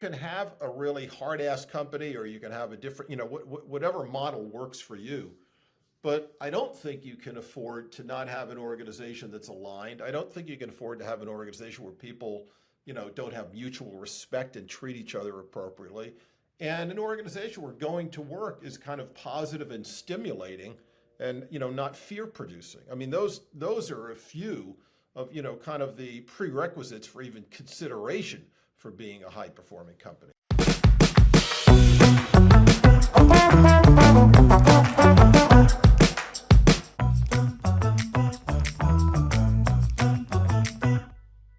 can have a really hard-ass company, or you can have a different, whatever model works for you. But I don't think you can afford to not have an organization that's aligned. I don't think you can afford to have an organization where people, don't have mutual respect and treat each other appropriately. And an organization where going to work is kind of positive and stimulating and, not fear producing. I mean, those are a few of, kind of the prerequisites for even consideration for being a high performing company.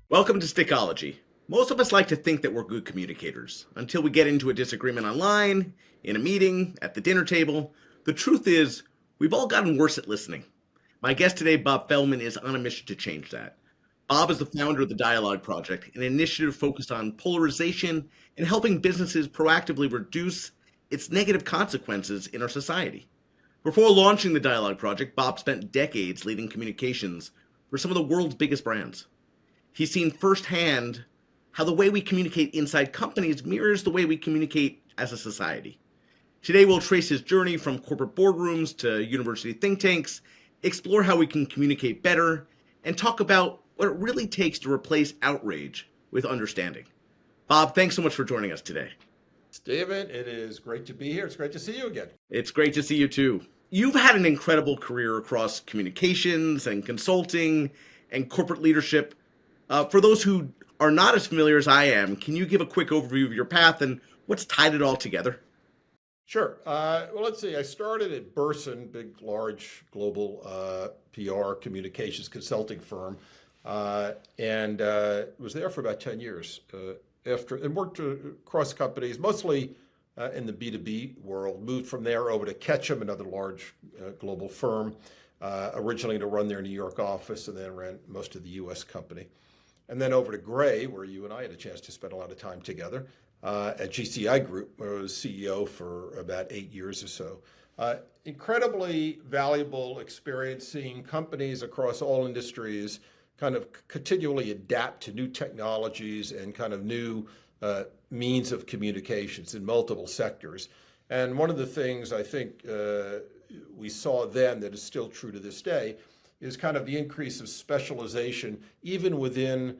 Welcome to Stickology. Most of us like to think that we're good communicators until we get into a disagreement online, in a meeting, at the dinner table. The truth is, we've all gotten worse at listening. My guest today, Bob Feldman, is on a mission to change that. Bob is the founder of the Dialogue Project, an initiative focused on polarization and helping businesses proactively reduce its negative consequences in our society. Before launching the Dialogue Project, Bob spent decades leading communications for some of the world's biggest brands. He's seen firsthand how the way we communicate inside companies mirrors the way we communicate as a society. Today, we'll trace his journey from corporate boardrooms to university think tanks, explore how we can communicate better, and talk about what it really takes to replace outrage with understanding. Bob, thanks so much for joining us today. Steven, it is great to be here. It's great to see you again. It's great to see you too. You've had an incredible career across communications and consulting and corporate leadership. For those who are not as familiar as I am, can you give a quick overview of your path and what's tied it all together? Sure. Well, let's see. I started at Burson, big, large, global PR communications consulting firm, and was there for about 10 years and worked across companies, mostly in the B2B world. Moved from there over to Ketchum, another large global firm, originally to run their New York office, and then ran most of the U.S. company. And then over to Gray, where you and I had a chance to spend a lot of time together, at GCI Group, where I was CEO for about 8 years or so. Incredibly valuable experience seeing companies across all industries kind of continually adapt to new technologies and kind of new means of communications in multiple sectors. And one of the things I think we saw then that is still true to this day is kind of the increase of specialization, even within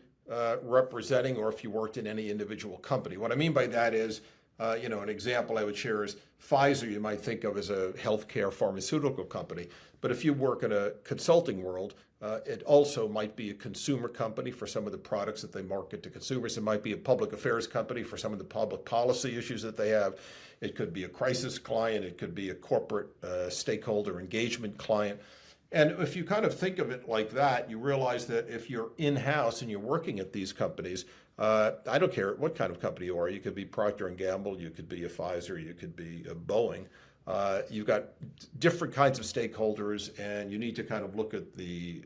representing, or if you worked in any individual company. What I mean by that is, an example I would share is Pfizer, you might think of as a healthcare pharmaceutical company. But if you work in a consulting world, it also might be a consumer company for some of the products that they market to consumers. It might be a public affairs company for some of the public policy issues that they have. It could be a crisis client. It could be a corporate stakeholder engagement client. And if you kind of think of it like that, you realize that if you're in-house and you're working at these companies, I don't care what kind of company you are. You could be Procter & Gamble, you could be a Pfizer, you could be a Boeing. You've got different kinds of stakeholders, and you need to kind of look at the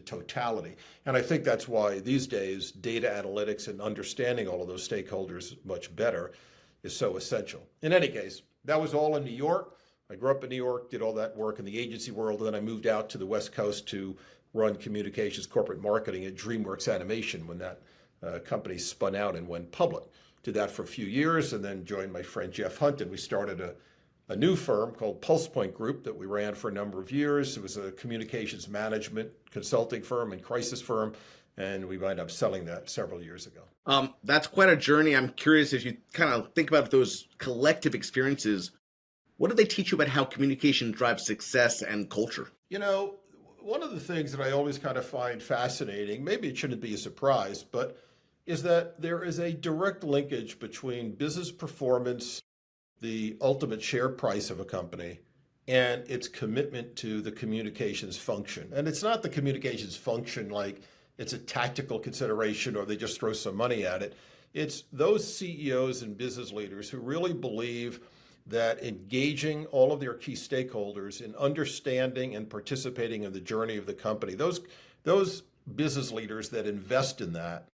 totality. And I think that's why these days data analytics and understanding all of those stakeholders much better is so essential. In any case, that was all in New York. I grew up in New York, did all that work in the agency world, and then I moved out to the West Coast to run communications corporate marketing at DreamWorks Animation when that company spun out and went public. Did that for a few years and then joined my friend Jeff Hunt, and we started a new firm called Pulse Point Group that we ran for a number of years. It was a communications management consulting firm and crisis firm, and we wound up selling that several years ago. That's quite a journey. I'm curious, as you kind of think about those collective experiences, what do they teach you about how communication drives success and culture? One of the things that I always kind of find fascinating, maybe it shouldn't be a surprise, but is that there is a direct linkage between business performance, the ultimate share price of a company, and its commitment to the communications function. And it's not the communications function like it's a tactical consideration or they just throw some money at it. It's those CEOs and business leaders who really believe that engaging all of their key stakeholders in understanding and participating in the journey of the company, those business leaders that invest in that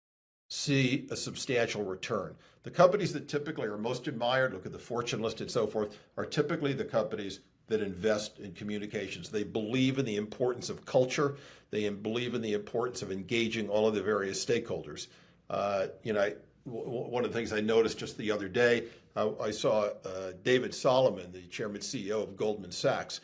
see a substantial return. The companies that typically are most admired, look at the Fortune list and so forth, are typically the companies that invest in communications. They believe in the importance of culture. They believe in the importance of engaging all of the various stakeholders. one of the things I noticed just the other day, I saw David Solomon, the chairman CEO of Goldman Sachs,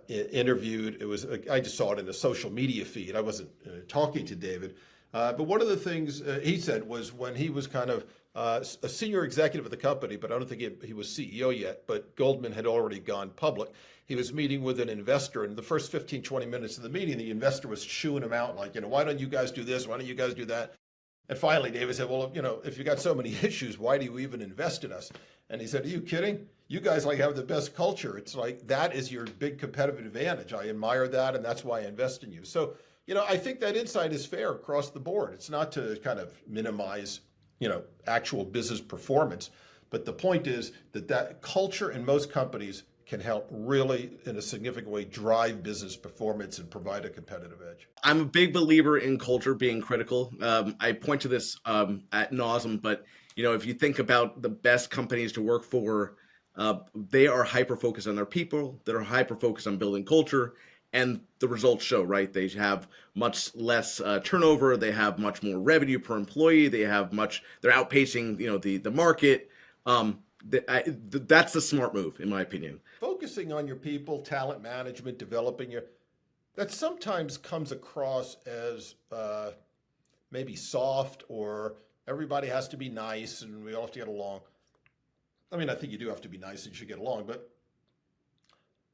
interviewed. I just saw it in a social media feed. I wasn't talking to David, but one of the things he said was when he was kind of a senior executive of the company, but I don't think he was CEO yet, but Goldman had already gone public. He was meeting with an investor, and the first 15, 20 minutes of the meeting, the investor was chewing him out like, why don't you guys do this? Why don't you guys do that? And finally, David said, well, if you got so many issues, why do you even invest in us? And he said, are you kidding? You guys have the best culture. It's like, that is your big competitive advantage. I admire that, and that's why I invest in you. So, I think that insight is fair across the board. It's not to kind of minimize, actual business performance. But the point is that culture in most companies can help really, in a significant way, drive business performance and provide a competitive edge. I'm a big believer in culture being critical. I point to this ad nauseum, but if you think about the best companies to work for, they are hyper focused on their people. They're hyper focused on building culture, and the results show. Right, they have much less turnover. They have much more revenue per employee. They're outpacing the market. That's the smart move, in my opinion. Focusing on your people, talent management, that sometimes comes across as maybe soft, or everybody has to be nice and we all have to get along. I mean, I think you do have to be nice and you should get along, but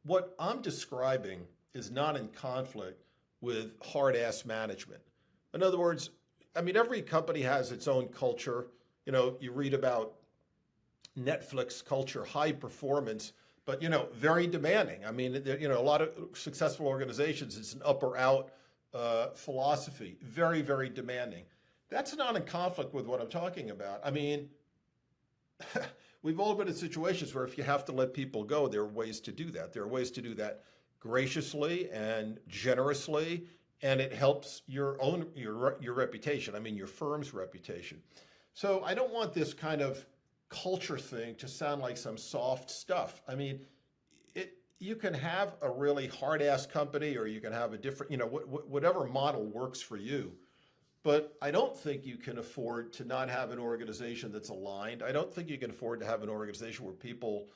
what I'm describing is not in conflict with hard-ass management. In other words, I mean, every company has its own culture. You read about Netflix culture, high performance, but very demanding. I mean, a lot of successful organizations, it's an up or out philosophy, very, very demanding. That's not in conflict with what I'm talking about. I mean, we've all been in situations where if you have to let people go, there are ways to do that. There are ways to do that graciously and generously, and it helps your reputation. I mean, your firm's reputation. So I don't want this kind of culture thing to sound like some soft stuff. I mean, you can have a really hard-ass company, or you can have a different, whatever model works for you. But I don't think you can afford to not have an organization that's aligned. I don't think you can afford to have an organization where people,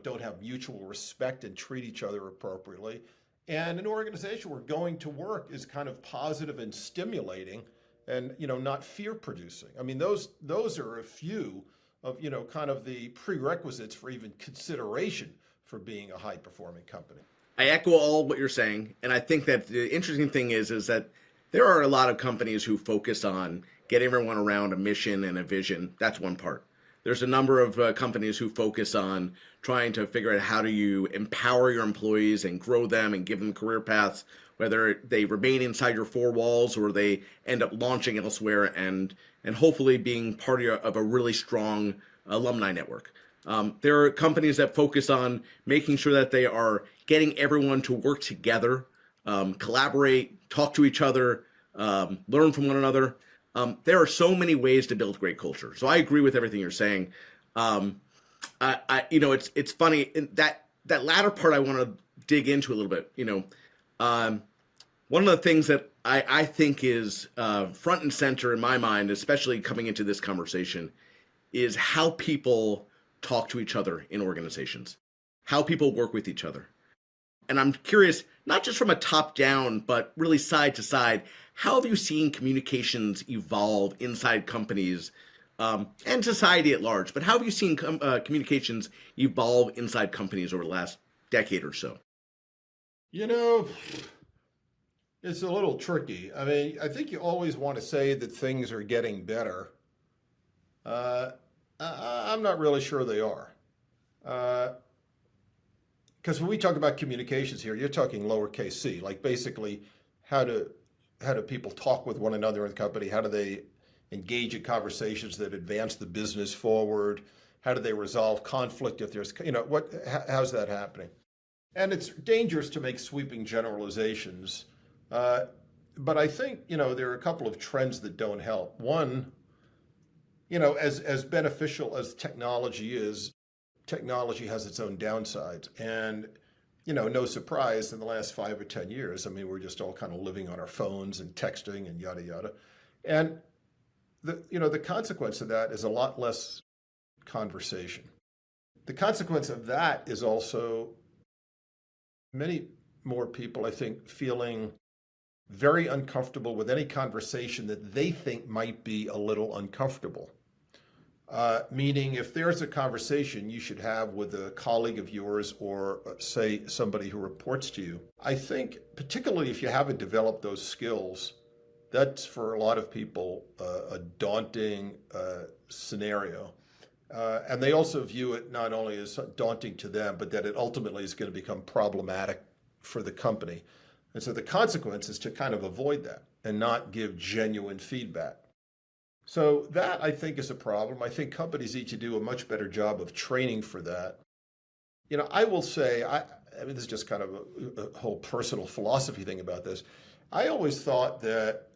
don't have mutual respect and treat each other appropriately. And an organization where going to work is kind of positive and stimulating and, not fear-producing. I mean, those are a few of, kind of the prerequisites for even consideration for being a high-performing company. I echo all what you're saying, and I think that the interesting thing is that there are a lot of companies who focus on getting everyone around a mission and a vision. That's one part. There's a number of companies who focus on trying to figure out how do you empower your employees and grow them and give them career paths, whether they remain inside your four walls or they end up launching elsewhere and hopefully being part of a really strong alumni network. There are companies that focus on making sure that they are getting everyone to work together, collaborate, talk to each other, learn from one another. There are so many ways to build great culture. So I agree with everything you're saying. It's funny that latter part I want to dig into a little bit. One of the things that I think is front and center in my mind, especially coming into this conversation, is how people talk to each other in organizations, how people work with each other. And I'm curious, not just from a top down, but really side to side, how have you seen communications evolve inside companies and society at large? But how have you seen communications evolve inside companies over the last decade or so? It's a little tricky. I mean, I think you always want to say that things are getting better. I'm not really sure they are. Because when we talk about communications here, you're talking lowercase c, like basically how do people talk with one another in the company? How do they engage in conversations that advance the business forward? How do they resolve conflict if there's, how's that happening? And it's dangerous to make sweeping generalizations. But I think, there are a couple of trends that don't help. One, as beneficial as technology is, technology has its own downsides. And, no surprise in the last 5 or 10 years, I mean, we're just all kind of living on our phones and texting and yada, yada. And the consequence of that is a lot less conversation. The consequence of that is also many more people, I think, feeling very uncomfortable with any conversation that they think might be a little uncomfortable. Meaning, if there's a conversation you should have with a colleague of yours or, say, somebody who reports to you, I think, particularly if you haven't developed those skills, that's for a lot of people a daunting scenario. And they also view it not only as daunting to them, but that it ultimately is going to become problematic for the company. And so the consequence is to kind of avoid that and not give genuine feedback. So that, I think, is a problem. I think companies need to do a much better job of training for that. I will say, I mean, this is just kind of a whole personal philosophy thing about this. I always thought that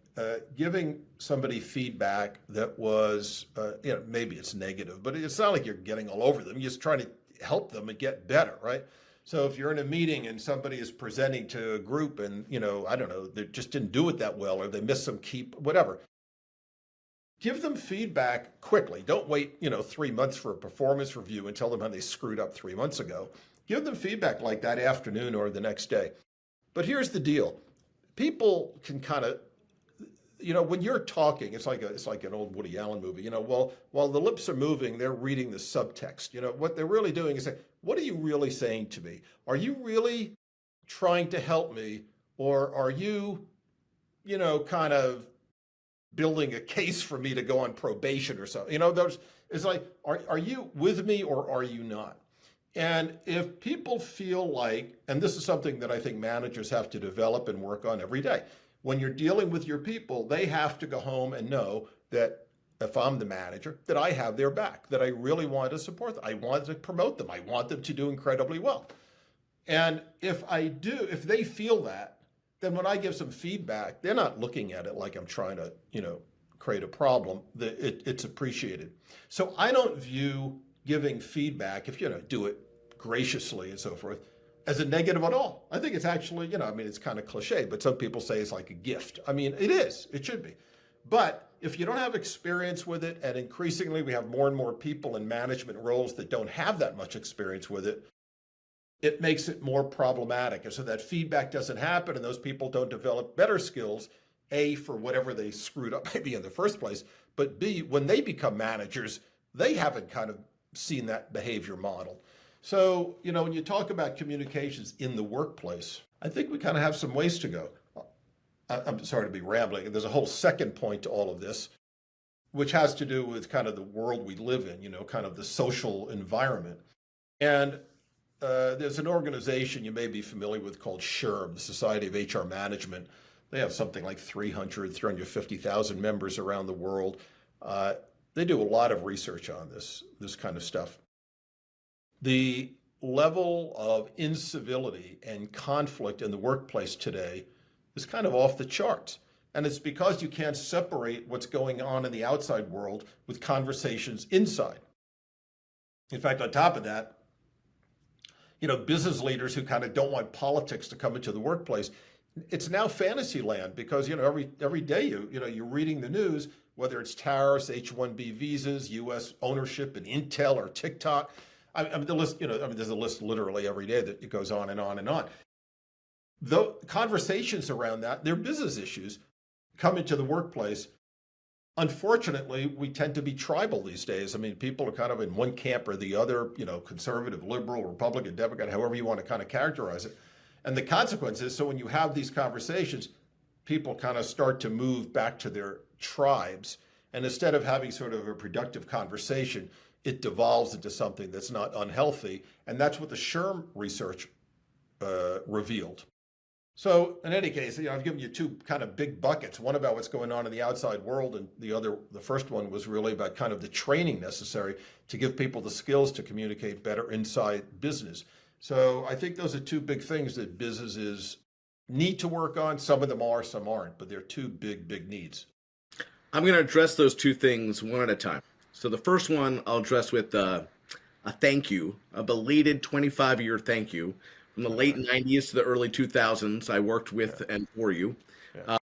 giving somebody feedback that was, maybe it's negative, but it's not like you're getting all over them. You're just trying to help them and get better, right? So if you're in a meeting and somebody is presenting to a group and, I don't know, they just didn't do it that well or they missed some key, whatever, give them feedback quickly. Don't wait, 3 months for a performance review and tell them how they screwed up 3 months ago. Give them feedback like that afternoon or the next day. But here's the deal. People can kind of, when you're talking, it's like an old Woody Allen movie. While the lips are moving, they're reading the subtext. What they're really doing is saying, what are you really saying to me? Are you really trying to help me, or are you, kind of building a case for me to go on probation or something? It's like, are you with me or are you not? And if people feel like, and this is something that I think managers have to develop and work on every day, when you're dealing with your people, they have to go home and know that if I'm the manager, that I have their back, that I really want to support them. I want to promote them. I want them to do incredibly well. And if they feel that, then when I give some feedback, they're not looking at it like I'm trying to, create a problem. It's appreciated. So I don't view giving feedback, if you do it graciously and so forth, as a negative at all. I think it's actually, it's kind of cliche, but some people say it's like a gift. I mean, it is, it should be. But if you don't have experience with it, and increasingly we have more and more people in management roles that don't have that much experience with it, it makes it more problematic. And so that feedback doesn't happen and those people don't develop better skills, A, for whatever they screwed up maybe in the first place, but B, when they become managers, they haven't kind of seen that behavior modeled. So, when you talk about communications in the workplace, I think we kind of have some ways to go. I'm sorry to be rambling. There's a whole second point to all of this, which has to do with kind of the world we live in, kind of the social environment. And there's an organization you may be familiar with called SHRM, the Society of HR Management. They have something like 350,000 members around the world. They do a lot of research on this kind of stuff. The level of incivility and conflict in the workplace today is kind of off the charts. And it's because you can't separate what's going on in the outside world with conversations inside. In fact, on top of that, business leaders who kind of don't want politics to come into the workplace, it's now fantasy land because, every day you're reading the news, whether it's tariffs, H-1B visas, U.S. ownership in Intel or TikTok. I mean, the list, there's a list literally every day that it goes on and on and on. The conversations around that, they're business issues, come into the workplace. Unfortunately, we tend to be tribal these days. I mean, people are kind of in one camp or the other, conservative, liberal, Republican, Democrat, however you want to kind of characterize it. And the consequence is, so when you have these conversations, people kind of start to move back to their tribes. And instead of having sort of a productive conversation, it devolves into something that's not unhealthy. And that's what the SHRM research revealed. So in any case, I've given you two kind of big buckets, one about what's going on in the outside world, and the first one was really about kind of the training necessary to give people the skills to communicate better inside business. So I think those are two big things that businesses need to work on. Some of them are, some aren't, but they're two big needs. I'm going to address those two things one at a time. So the first one I'll address with a thank you, a belated 25-year thank you. From the late 90s to the early 2000s, I worked with and for you. Yeah.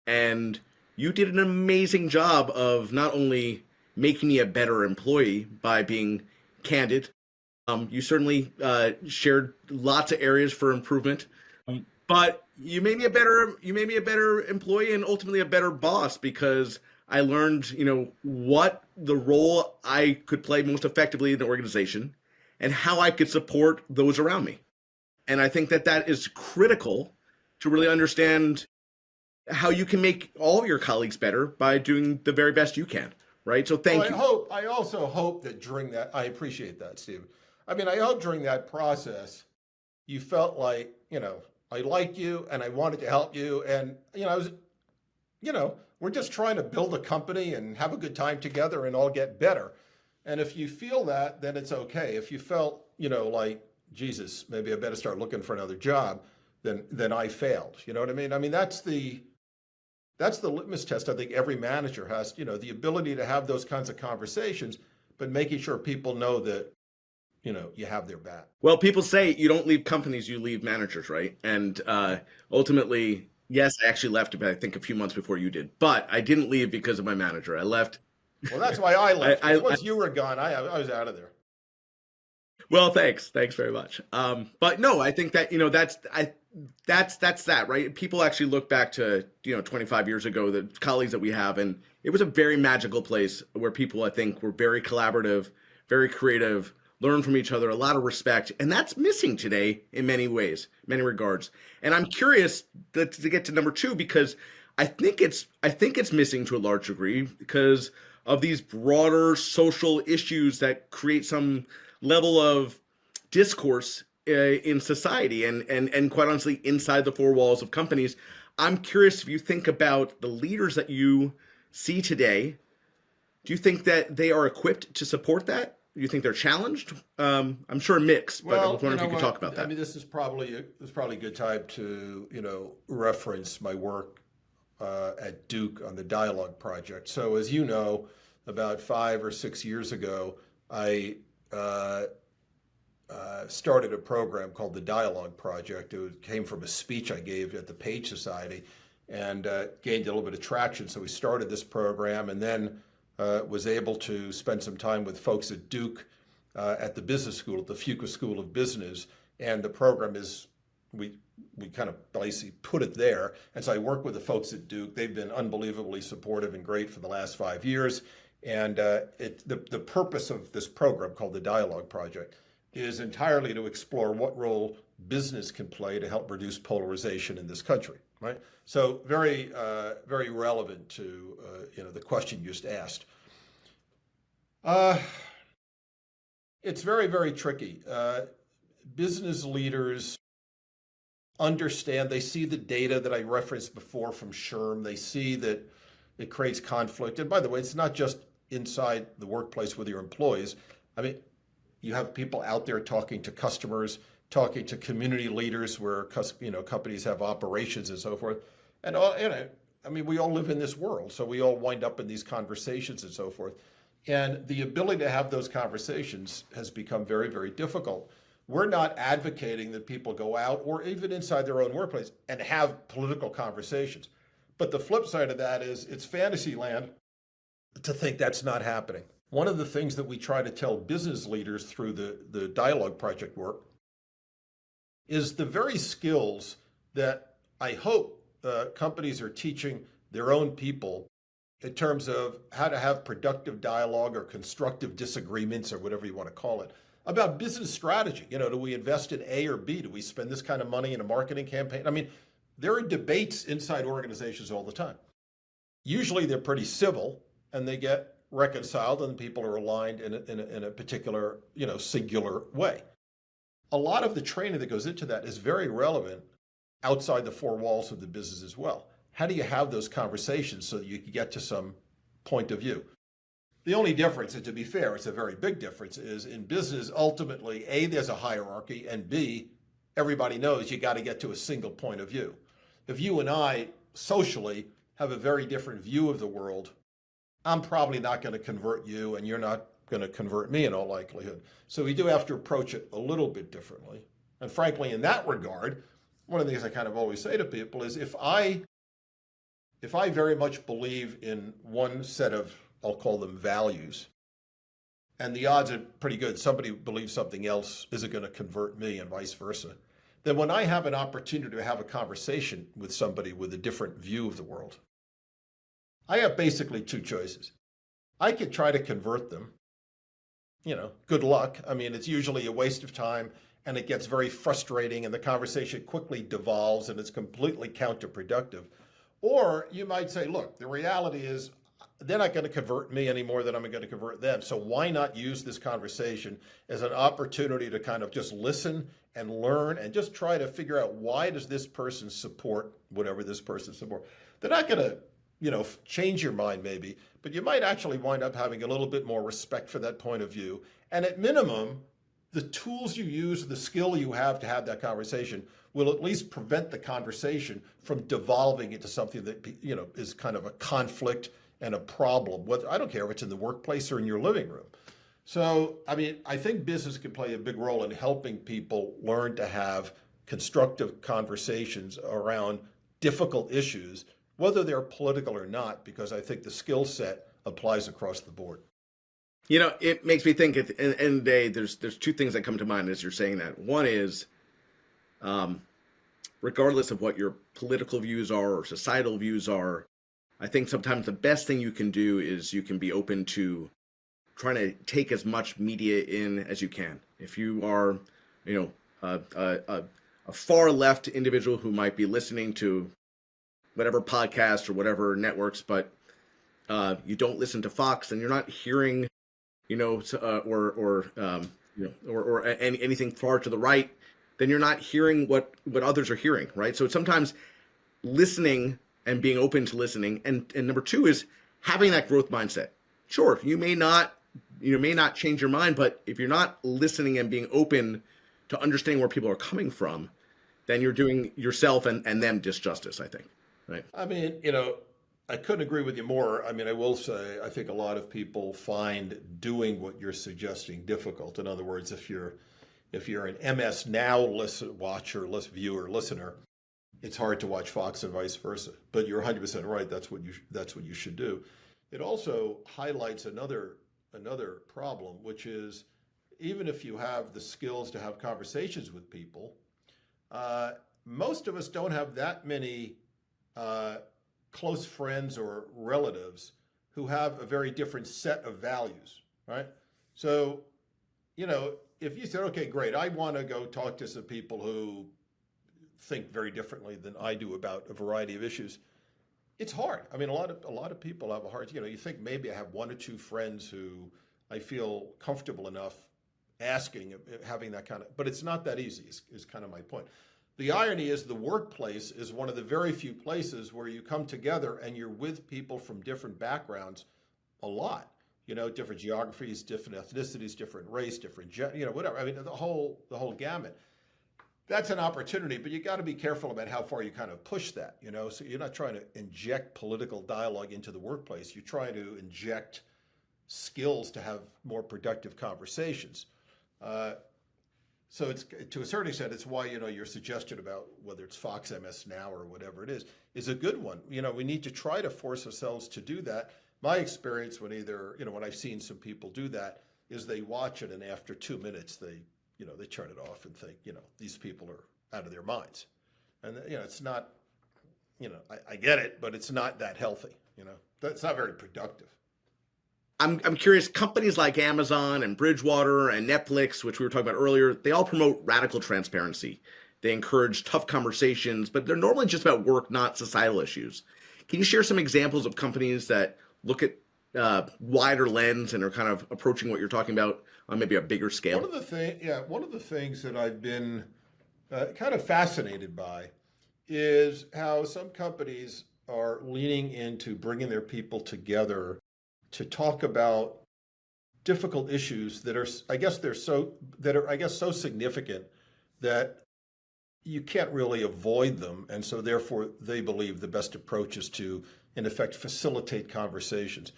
And you did an amazing job of not only making me a better employee by being candid. You certainly shared lots of areas for improvement, but you made me a better employee and ultimately a better boss because I learned, what the role I could play most effectively in the organization and how I could support those around me. And I think that that is critical to really understand how you can make all of your colleagues better by doing the very best you can, right? So Well, thank you. I also hope that during that, I appreciate that, Steve. I mean, I hope during that process, you felt like, I like you and I wanted to help you. And, I was, we're just trying to build a company and have a good time together and all get better. And if you feel that, then it's okay. If you felt, like, Jesus, maybe I better start looking for another job, then I failed. You know what I mean? I mean, that's the litmus test I think every manager has, the ability to have those kinds of conversations, but making sure people know that, you have their back. Well, people say you don't leave companies, you leave managers, right? And ultimately, yes, I actually left, I think, a few months before you did, but I didn't leave because of my manager. I left. Well, that's why I left. I, 'Cause I once you were gone, I was out of there. Well, thanks very much. But no, I think that that's that, right? People actually look back to 25 years ago, the colleagues that we have, and it was a very magical place where people, I think, were very collaborative, very creative, learned from each other, a lot of respect, and that's missing today in many ways, many regards. And I'm curious to get to number two because I think it's missing to a large degree because of these broader social issues that create some level of discourse in society and quite honestly inside the four walls of companies. I'm curious if you think about the leaders that you see today. Do you think that they are equipped to support that? Do you think they're challenged? I'm sure mixed, but I was Well, wondering if you could talk about I that. mean, this is probably a good time to reference my work at Duke on the Dialogue Project. So as you know, about 5 or 6 years ago, I started a program called the Dialogue Project. It came from a speech I gave at the Page Society and gained a little bit of traction. So we started this program and then was able to spend some time with folks at Duke at the business school, at the Fuqua School of Business. And the program is, we kind of basically put it there. And so I work with the folks at Duke. They've been unbelievably supportive and great for the last 5 years. And the purpose of this program called the Dialogue Project is entirely to explore what role business can play to help reduce polarization in this country, right? So very relevant to the question you just asked. It's very tricky. Business leaders understand, they see the data that I referenced before from SHRM. They see that it creates conflict. And by the way, it's not just inside the workplace with your employees. I mean, you have people out there talking to customers, talking to community leaders where companies have operations and so forth. And I mean, we all live in this world, so we all wind up in these conversations and so forth. And the ability to have those conversations has become very difficult. We're not advocating that people go out or even inside their own workplace and have political conversations. But the flip side of that is it's fantasy land to think that's not happening. One of the things that we try to tell business leaders through the Dialogue Project work is the very skills that I hope companies are teaching their own people in terms of how to have productive dialogue or constructive disagreements or whatever you want to call it about business strategy. Do we invest in A or B? Do we spend this kind of money in a marketing campaign? I mean, there are debates inside organizations all the time. Usually they're pretty civil and they get reconciled and people are aligned in a particular, singular way. A lot of the training that goes into that is very relevant outside the four walls of the business as well. How do you have those conversations so that you can get to some point of view? The only difference, and to be fair, it's a very big difference, is in business, ultimately, A, there's a hierarchy, and B, everybody knows you got to get to a single point of view. If you and I socially have a very different view of the world, I'm probably not going to convert you, and you're not going to convert me in all likelihood. So we do have to approach it a little bit differently. And frankly, in that regard, one of the things I kind of always say to people is if I if I very much believe in one set of, I'll call them values, and the odds are pretty good somebody who believes something else isn't going to convert me and vice versa, then when I have an opportunity to have a conversation with somebody with a different view of the world, I have basically two choices. I could try to convert them. Good luck. I mean, it's usually a waste of time and it gets very frustrating and the conversation quickly devolves and it's completely counterproductive. Or you might say, look, the reality is they're not going to convert me any more than I'm going to convert them. So why not use this conversation as an opportunity to kind of just listen and learn and just try to figure out why does this person support whatever this person supports. They're not going to, change your mind maybe, but you might actually wind up having a little bit more respect for that point of view. And at minimum, the tools you use, the skill you have to have that conversation will at least prevent the conversation from devolving into something that, is kind of a conflict and a problem. I don't care if it's in the workplace or in your living room. So, I think business can play a big role in helping people learn to have constructive conversations around difficult issues, whether they're political or not, because I think the skill set applies across the board. It makes me think at the end of the day, there's two things that come to mind as you're saying that. One is, regardless of what your political views are or societal views are, I think sometimes the best thing you can do is you can be open to trying to take as much media in as you can. If you are, a far left individual who might be listening to whatever podcast or whatever networks, but you don't listen to Fox, then you're not hearing, or anything far to the right. Then you're not hearing what others are hearing, right? So sometimes listening and being open to listening, and number two is having that growth mindset. Sure, you may not change your mind, but if you're not listening and being open to understanding where people are coming from, then you're doing yourself and them disjustice, I think. Right. I couldn't agree with you more. I will say, I think a lot of people find doing what you're suggesting difficult. In other words, if you're an MS Now watcher, viewer, listener, it's hard to watch Fox and vice versa. But you're 100% right. That's what you should do. It also highlights another problem, which is even if you have the skills to have conversations with people, most of us don't have that many close friends or relatives who have a very different set of values, right? So, if you said, okay, great, I want to go talk to some people who think very differently than I do about a variety of issues, it's hard. A lot of people have a hard, you think maybe I have one or two friends who I feel comfortable enough asking, having that kind of, but it's not that easy is kind of my point. The irony is the workplace is one of the very few places where you come together and you're with people from different backgrounds a lot, different geographies, different ethnicities, different race, different, whatever. The whole gamut. That's an opportunity, but you got to be careful about how far you kind of push that, so you're not trying to inject political dialogue into the workplace. You're trying to inject skills to have more productive conversations. So it's, to a certain extent, it's why, your suggestion about whether it's Fox, MS Now, or whatever it is a good one. We need to try to force ourselves to do that. My experience when when I've seen some people do that is they watch it and after 2 minutes, they turn it off and think, these people are out of their minds. And, it's not, I get it, but it's not that healthy, That's not very productive. I'm curious, companies like Amazon and Bridgewater and Netflix, which we were talking about earlier, they all promote radical transparency. They encourage tough conversations, but they're normally just about work, not societal issues. Can you share some examples of companies that look at wider lens and are kind of approaching what you're talking about on maybe a bigger scale? One of the things that I've been kind of fascinated by is how some companies are leaning into bringing their people together to talk about difficult issues that are, so significant that you can't really avoid them. And so therefore they believe the best approach is to, in effect, facilitate conversations.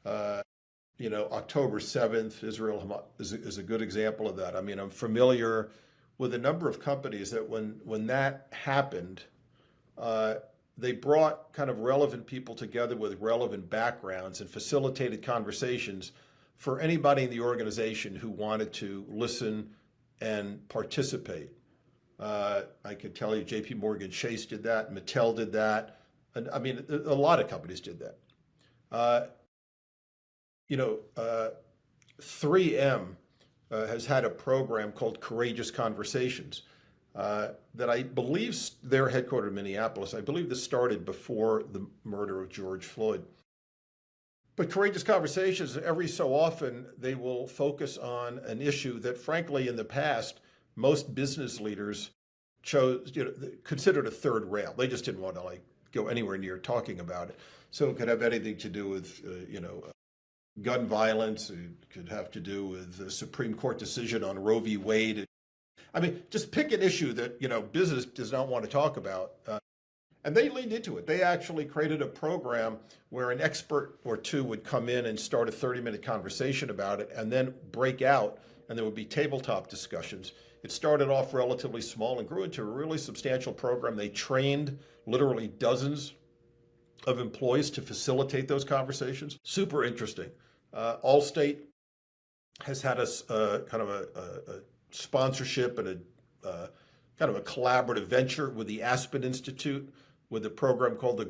October 7th, Israel is a good example of that. I'm familiar with a number of companies that when that happened, they brought kind of relevant people together with relevant backgrounds and facilitated conversations for anybody in the organization who wanted to listen and participate. I could tell you JP Morgan Chase did that, Mattel did that, and I mean, a lot of companies did that. Uh, you know, 3M has had a program called Courageous Conversations that I believe they're headquartered in Minneapolis. I believe this started before the murder of George Floyd. But Courageous Conversations, every so often, they will focus on an issue that, frankly, in the past, most business leaders chose, considered a third rail. They just didn't want to like go anywhere near talking about it. So it could have anything to do with, gun violence. It could have to do with the Supreme Court decision on Roe v. Wade. I mean, just pick an issue that, business does not want to talk about. And they leaned into it. They actually created a program where an expert or two would come in and start a 30-minute conversation about it and then break out, and there would be tabletop discussions. It started off relatively small and grew into a really substantial program. They trained literally dozens of employees to facilitate those conversations. Super interesting. Allstate has had a kind of a sponsorship and a kind of a collaborative venture with the Aspen Institute, with a program called the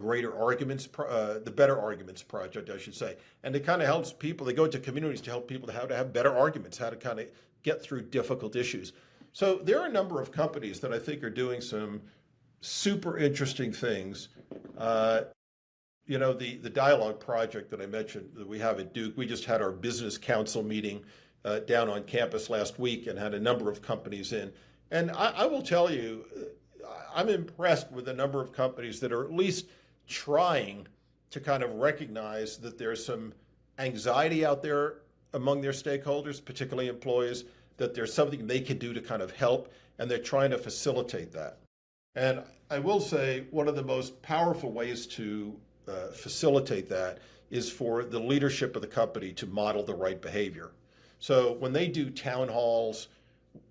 the Better Arguments Project, I should say. And it kind of helps people, they go into communities to help people how to have better arguments, how to kind of get through difficult issues. So there are a number of companies that I think are doing some super interesting things. The dialogue project that I mentioned that we have at Duke, we just had our business council meeting down on campus last week and had a number of companies in. And I will tell you, I'm impressed with the number of companies that are at least trying to kind of recognize that there's some anxiety out there among their stakeholders, particularly employees, that there's something they can do to kind of help, and they're trying to facilitate that. And I will say one of the most powerful ways to facilitate that is for the leadership of the company to model the right behavior. So when they do town halls,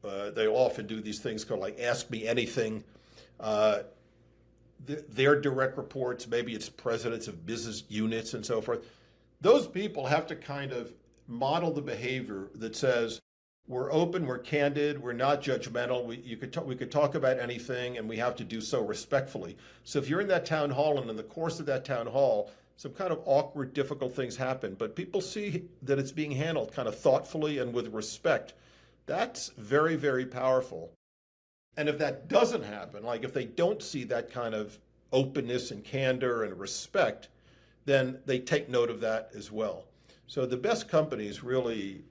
they often do these things called like Ask Me Anything. Their direct reports, maybe it's presidents of business units and so forth. Those people have to kind of model the behavior that says, we're open, we're candid, we're not judgmental. We could talk about anything, and we have to do so respectfully. So if you're in that town hall, and in the course of that town hall, some kind of awkward, difficult things happen, but people see that it's being handled kind of thoughtfully and with respect, that's very, very powerful. And if that doesn't happen, like if they don't see that kind of openness and candor and respect, then they take note of that as well. So the best companies really,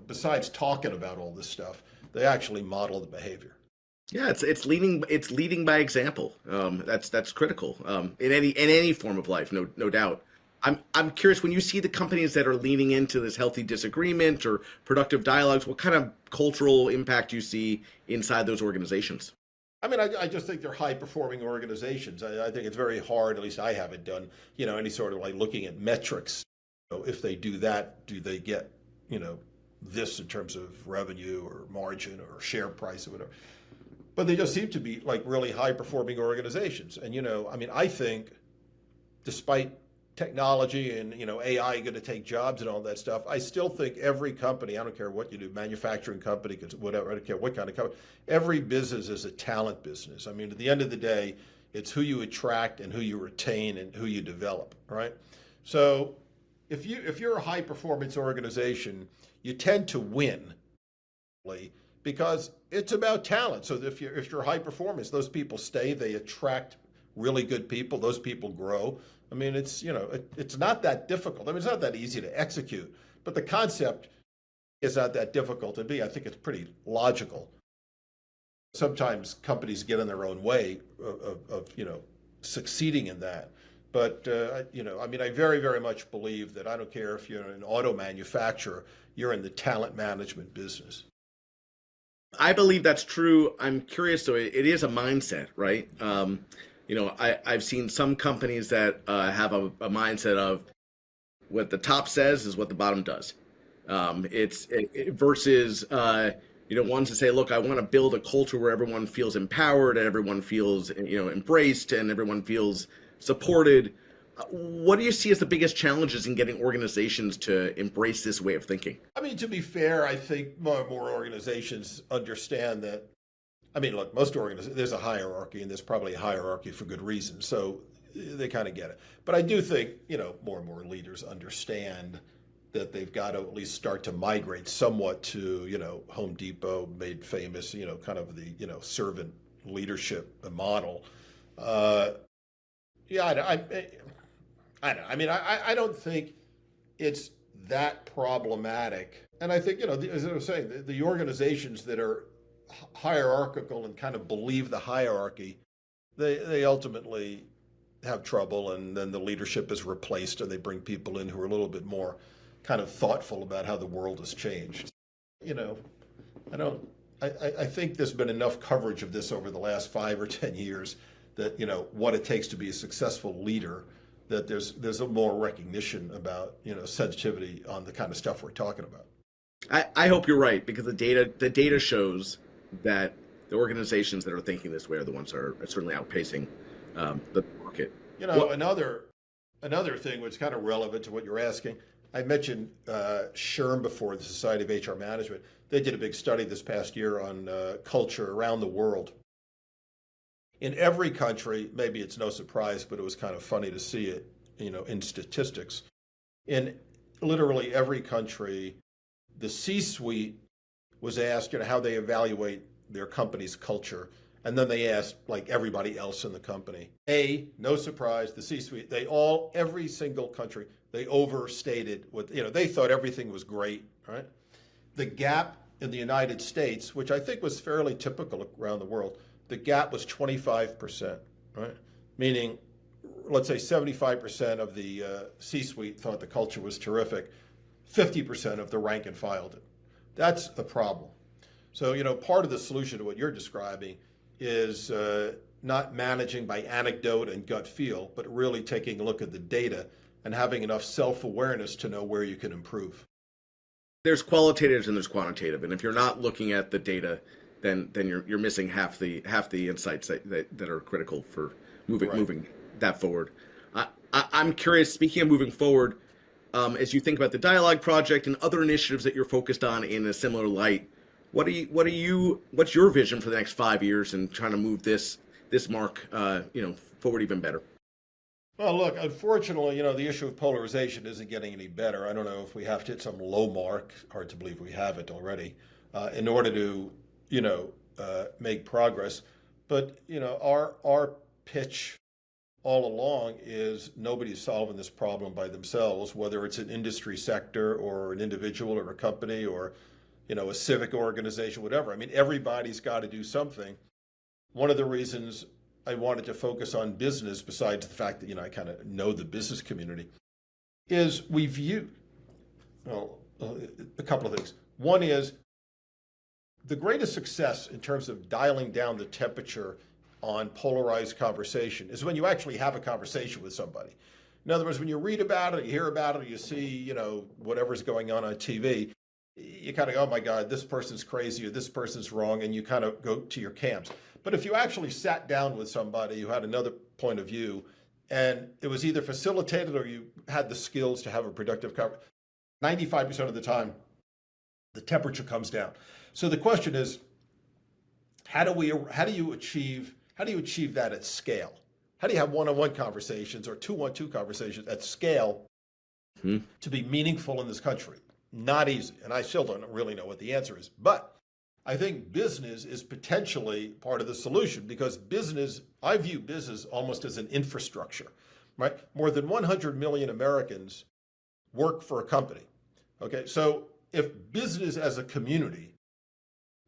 besides talking about all this stuff, they actually model the behavior. Yeah, it's leading by example. That's critical in any form of life, no doubt. I'm curious, when you see the companies that are leaning into this healthy disagreement or productive dialogues, what kind of cultural impact you see inside those organizations? I mean, I just think they're high-performing organizations. I think it's very hard, at least I haven't done, any sort of like looking at metrics. If they do that, do they get, this in terms of revenue or margin or share price or whatever? But they just seem to be like really high-performing organizations. And, I think despite technology and, AI going to take jobs and all that stuff, I still think every company, I don't care what you do, manufacturing company, whatever, I don't care what kind of company, every business is a talent business. I mean, at the end of the day, it's who you attract and who you retain and who you develop, right? So if you're a high performance organization, you tend to win because it's about talent. So if you're high performance, those people stay, they attract really good people, those people grow. I mean, it's not that difficult. I mean, it's not that easy to execute, but the concept is not that difficult to be. I think it's pretty logical. Sometimes companies get in their own way of succeeding in that. But, I very, very much believe that I don't care if you're an auto manufacturer, you're in the talent management business. I believe that's true. I'm curious, though, it is a mindset, right? I've seen some companies that have a mindset of what the top says is what the bottom does. Versus ones that say, look, I want to build a culture where everyone feels empowered and everyone feels, embraced and everyone feels supported. What do you see as the biggest challenges in getting organizations to embrace this way of thinking? I mean, to be fair, I think more and more organizations understand that. I mean, look, most organizations, there's a hierarchy, and there's probably a hierarchy for good reason. So they kind of get it. But I do think, more and more leaders understand that they've got to at least start to migrate somewhat to, Home Depot made famous, kind of the, servant leadership model. Yeah, I don't know. I mean, I don't think it's that problematic. And I think, as I was saying, the organizations that are hierarchical and kind of believe the hierarchy, they ultimately have trouble, and then the leadership is replaced, and they bring people in who are a little bit more kind of thoughtful about how the world has changed. I don't. I think there's been enough coverage of this over the last 5 or 10 years that what it takes to be a successful leader. That there's a more recognition about sensitivity on the kind of stuff we're talking about. I hope you're right, because the data shows that the organizations that are thinking this way are the ones that are certainly outpacing the market. Another thing which is kind of relevant to what you're asking. I mentioned SHRM before, the Society of HR Management. They did a big study this past year on culture around the world. In every country, maybe it's no surprise, but it was kind of funny to see it, in statistics. In literally every country, the C-suite was asked, how they evaluate their company's culture. And then they asked, like everybody else in the company. No surprise, the C-suite, every single country, they overstated what, they thought everything was great, right? The gap in the United States, which I think was fairly typical around the world, the gap was 25%, right? Meaning, let's say 75% of the C-suite thought the culture was terrific, 50% of the rank and file did. That's the problem. So, part of the solution to what you're describing is not managing by anecdote and gut feel, but really taking a look at the data and having enough self-awareness to know where you can improve. There's qualitative and there's quantitative, and if you're not looking at the data, then you're missing half the insights that are critical for moving that forward. I'm curious, speaking of moving forward, as you think about the Dialogue Project and other initiatives that you're focused on in a similar light, what's your vision for the next 5 years and trying to move this mark forward even better? Well, look, unfortunately, the issue of polarization isn't getting any better. I don't know if we have to hit some low mark, hard to believe we haven't already, in order to, make progress. But, our pitch all along is nobody's solving this problem by themselves, whether it's an industry sector or an individual or a company or, a civic organization, whatever. I mean, everybody's got to do something. One of the reasons I wanted to focus on business, besides the fact that, I kind of know the business community, is we view, a couple of things. One is the greatest success in terms of dialing down the temperature on polarized conversation is when you actually have a conversation with somebody. In other words, when you read about it, or you hear about it, or you see, whatever's going on TV, you kind of go, oh my God, this person's crazy or this person's wrong, and you kind of go to your camps. But if you actually sat down with somebody who had another point of view, and it was either facilitated or you had the skills to have a productive conversation, 95% of the time, the temperature comes down. So the question is, how do you achieve that at scale? How do you have one-on-one conversations or two-on-two conversations at scale to be meaningful in this country? Not easy, and I still don't really know what the answer is. But I think business is potentially part of the solution, because I view business almost as an infrastructure, right? More than 100 million Americans work for a company. Okay, so if business as a community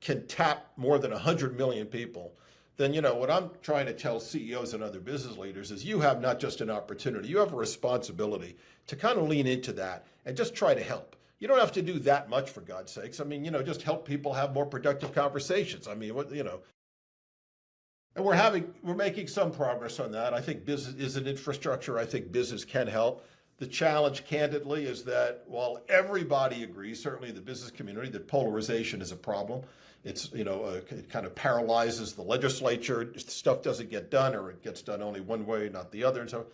can tap more than 100 million people, then what I'm trying to tell CEOs and other business leaders is you have not just an opportunity, you have a responsibility to kind of lean into that and just try to help. You don't have to do that much, for God's sakes. I mean, just help people have more productive conversations. I mean, and we're making some progress on that. I think business is an infrastructure. I think business can help. The challenge, candidly, is that while everybody agrees, certainly the business community, that polarization is a problem. It's, it kind of paralyzes the legislature. Stuff doesn't get done, or it gets done only one way, not the other. And so,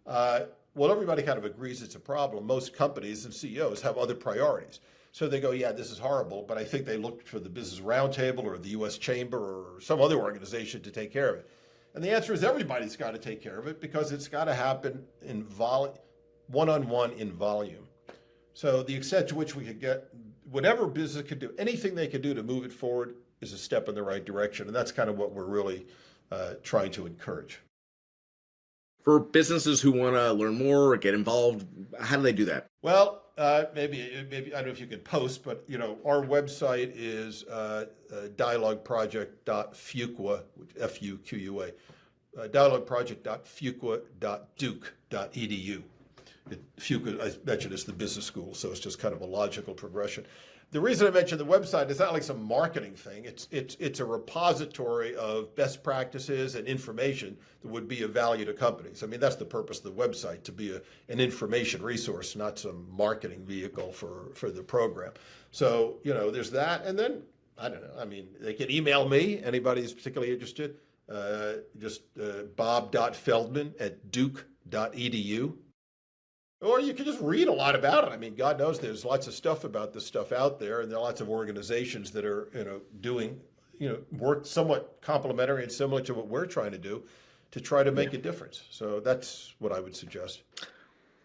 well, everybody kind of agrees it's a problem. Most companies and CEOs have other priorities. So they go, yeah, this is horrible, but I think they looked for the Business Roundtable or the U.S. Chamber or some other organization to take care of it. And the answer is everybody's got to take care of it because it's got to happen in one-on-one in volume. So the extent to which we could get whatever business could do, anything they could do to move it forward is a step in the right direction. And that's kind of what we're really trying to encourage. For businesses who want to learn more or get involved, how do they do that? Well, maybe I don't know if you can post, but our website is dialogueproject.fuqua, Fuqua, dialogueproject.fuqua.duke.edu. Fuqua, I mentioned, is the business school, so it's just kind of a logical progression. The reason I mentioned the website is not like some marketing thing. It's a repository of best practices and information that would be of value to companies. I mean, that's the purpose of the website, to be an information resource, not some marketing vehicle for the program. So, there's that. And then, I don't know, I mean, they can email me, anybody who's particularly interested, bob.feldman@duke.edu. Or you can just read a lot about it. I mean, God knows there's lots of stuff about this stuff out there, and there are lots of organizations that are, doing, work somewhat complementary and similar to what we're trying to do to try to make a difference. So that's what I would suggest.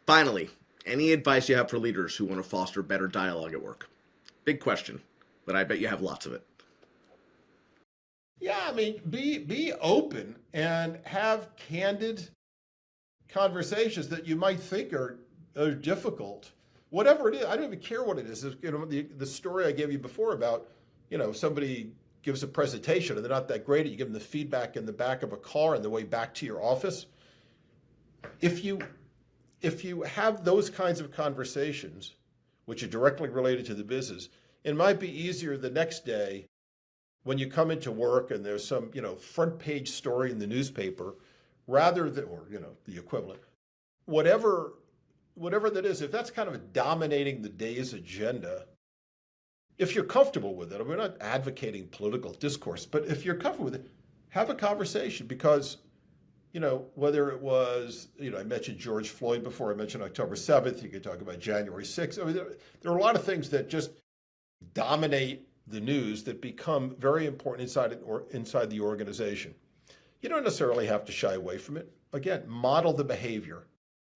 Finally, any advice you have for leaders who want to foster better dialogue at work? Big question, but I bet you have lots of it. Yeah, I mean, be open and have candid conversations that you might think are difficult. Whatever it is, I don't even care what it is. The story I gave you before about, somebody gives a presentation and they're not that great, you give them the feedback in the back of a car on the way back to your office. If you have those kinds of conversations, which are directly related to the business, it might be easier the next day when you come into work and there's some, front page story in the newspaper, rather than, or, the equivalent, whatever that is, if that's kind of dominating the day's agenda, if you're comfortable with it, and we're not advocating political discourse, but if you're comfortable with it, have a conversation because, whether it was, I mentioned George Floyd before, I mentioned October 7th, you could talk about January 6th. I mean, there are a lot of things that just dominate the news that become very important inside the organization. You don't necessarily have to shy away from it. Again, model the behavior.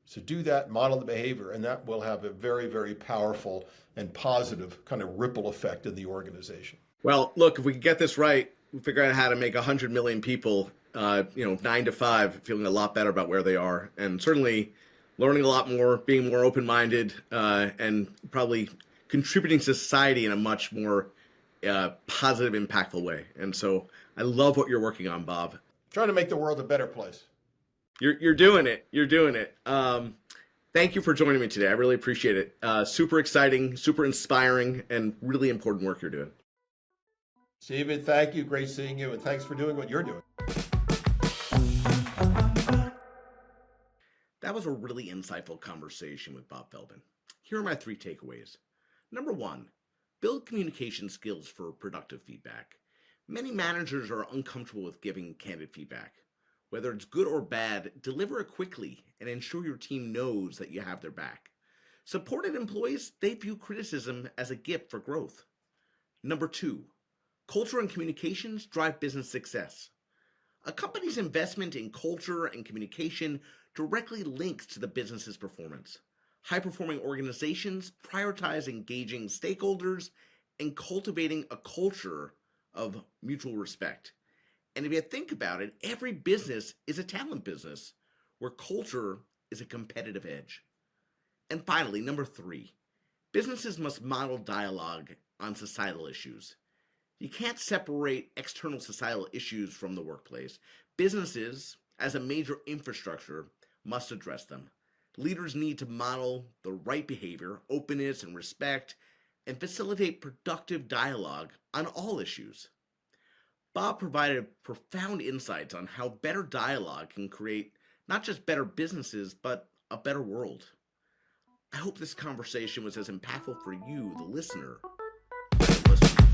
So do that, model the behavior, and that will have a very, very powerful and positive kind of ripple effect in the organization. Well, look, if we can get this right, we figure out how to make 100 million people, 9 to 5, feeling a lot better about where they are, and certainly learning a lot more, being more open-minded, and probably contributing to society in a much more positive, impactful way. And so I love what you're working on, Bob. Trying to make the world a better place. You're doing it. You're doing it. Thank you for joining me today. I really appreciate it. Super exciting, super inspiring, and really important work you're doing. Stephen, thank you. Great seeing you, and thanks for doing what you're doing. That was a really insightful conversation with Bob Feldman. Here are my 3 takeaways. Number 1, build communication skills for productive feedback. Many managers are uncomfortable with giving candid feedback. Whether it's good or bad, deliver it quickly and ensure your team knows that you have their back. Supported employees, they view criticism as a gift for growth. Number 2, culture and communications drive business success. A company's investment in culture and communication directly links to the business's performance. High-performing organizations prioritize engaging stakeholders and cultivating a culture of mutual respect. And if you think about it, every business is a talent business where culture is a competitive edge. And finally, number 3, businesses must model dialogue on societal issues. You can't separate external societal issues from the workplace. Businesses, as a major infrastructure, must address them. Leaders need to model the right behavior, openness and respect, and facilitate productive dialogue on all issues. Bob provided profound insights on how better dialogue can create not just better businesses, but a better world. I hope this conversation was as impactful for you, the listener, as it was for me.